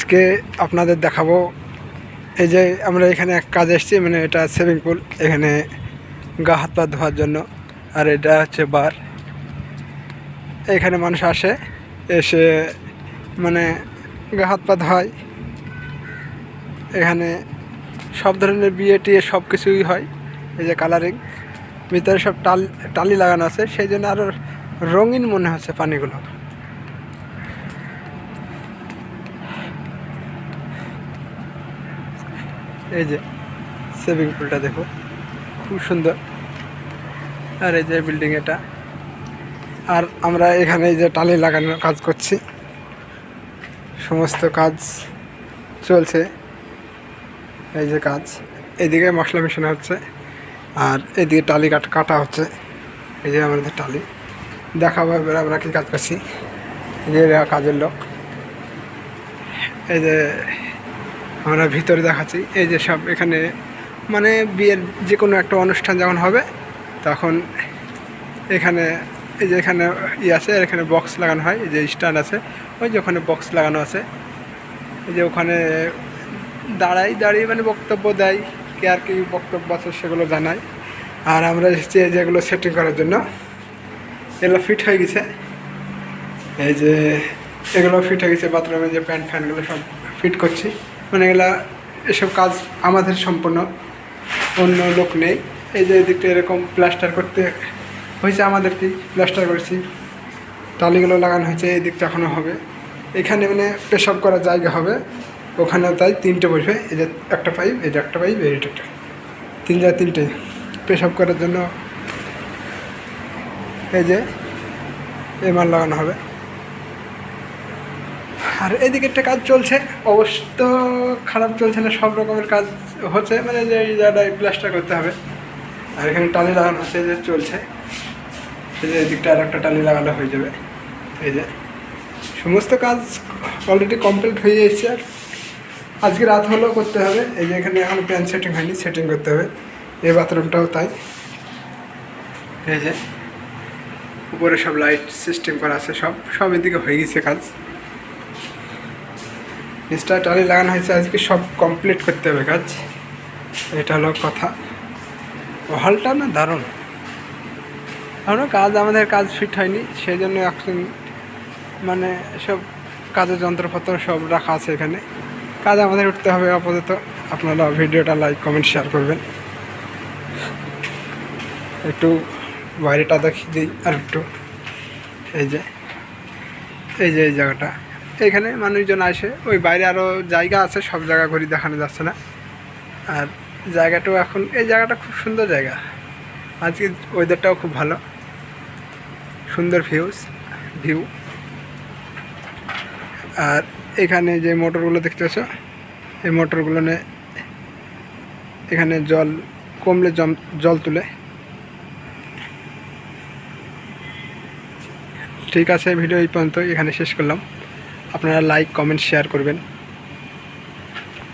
আজকে আপনাদের দেখাবো এই যে আমরা এখানে এক কাজে এসেছি, মানে এটা সুইমিং পুল, এখানে গা হাত পা ধোয়ার জন্য। আর এটা হচ্ছে বার, এখানে মানুষ আসে, এসে মানে গা হাত পা ধোয়। এখানে সব ধরনের বিয়ে টিয়ে সব কিছুই হয়। এই যে কালারিং, ভিতরে সব টালি লাগানো আছে, সেই জন্য আরও রঙিন মনে হচ্ছে পানিগুলো। এই যে সুইমিং পুলটা দেখো, খুব সুন্দর। আর এই যে বিল্ডিং এটা, আর আমরা এখানে এই যে টালি লাগানোর কাজ করছি, সমস্ত কাজ চলছে। এই যে কাজ, এদিকে মশলা মেশানো হচ্ছে, আর এদিকে টালি কাটা হচ্ছে। এই যে আমাদের টালি দেখাবো এবার আমরা কী কাজ করছি। এই যে কাজের লোক, এই যে আমরা ভিতরে দেখাচ্ছি। এই যে সব এখানে মানে বিয়ের যে কোনো একটা অনুষ্ঠান যখন হবে তখন এখানে এই যে এখানে আছে, আর এখানে বক্স লাগানো হয়। এই যে স্ট্যান্ড আছে, ওই যে ওখানে বক্স লাগানো আছে। এই যে ওখানে দাঁড়িয়ে মানে বক্তব্য দেয়, কে আর কি বক্তব্য আছে সেগুলো জানায়। আর আমরা এসেছি যেগুলো সেটিং করার জন্য, এগুলো ফিট হয়ে গেছে। এই যে এগুলো ফিট হয়ে গেছে, বাথরুমে যে ফ্যানগুলো সব ফিট করছি। মানে এগুলা এসব কাজ আমাদের সম্পূর্ণ, অন্য লোক নেই। এই যে এদিকটা এরকম প্লাস্টার করতে হয়েছে, আমাদেরকে প্লাস্টার করেছি, টালিগুলো লাগানো হয়েছে। এই দিকটা এখনও হবে। এখানে মানে পেশাব করার জায়গা হবে, ওখানে তাই তিনটে বসবে। এই যে একটা পাইপ, এই যে একটা পাইপ, এই একটা, তিনটে পেশাব করার জন্য এই যে মাল লাগানো হবে। আর এদিকে একটা কাজ চলছে, অবশ্য খারাপ চলছে না, সব রকমের কাজ হচ্ছে। মানে যে এই জায়গায় প্লাস্টার করতে হবে, আর এখানে টালি লাগানো হচ্ছে, যে চলছে। এই যে এদিকটা আর একটা টালি লাগানো হয়ে যাবে। এই যে সমস্ত কাজ অলরেডি কমপ্লিট হয়ে যাচ্ছে। আর আজকে রাত হলেও করতে হবে। এই যে এখানে এখন প্যান সেটিং হয়নি, সেটিং করতে হবে। এই বাথরুমটাও তাই। এই যে উপরে সব লাইট সিস্টেম করা আছে, সব এদিকে হয়ে গেছে কাজ। নিচটা টালি লাগানো হয়েছে, আজকে সব কমপ্লিট করতে হবে কাজ। এটা হলো কথা। হলটা না দারুণ, আমরা আমাদের কাজ ফিট হয়নি, সেই জন্য এখন মানে সব কাজের যন্ত্রপত্র সব রাখা আছে এখানে। কাজ আমাদের উঠতে হবে আপাতত। আপনারা ভিডিওটা লাইক কমেন্ট শেয়ার করবেন। একটু বাইরেটা দেখিয়ে দিই আর একটু। এই যে এই জায়গাটা, এখানে মানুষজন আসে। ওই বাইরে আরও জায়গা আছে, সব জায়গা ঘুরে দেখানো যাচ্ছে না। আর জায়গাটাও এখন, এই জায়গাটা খুব সুন্দর জায়গা। আজকে ওয়েদারটাও খুব ভালো, সুন্দর ভিউ। আর এখানে যে মোটরগুলো দেখতে পাচ্ছ, এই মোটরগুলো এখানে জল কমলে জল তুলে। ঠিক আছে, ভিডিও এই পর্যন্ত এখানে শেষ করলাম। আপনারা লাইক কমেন্ট শেয়ার করবেন।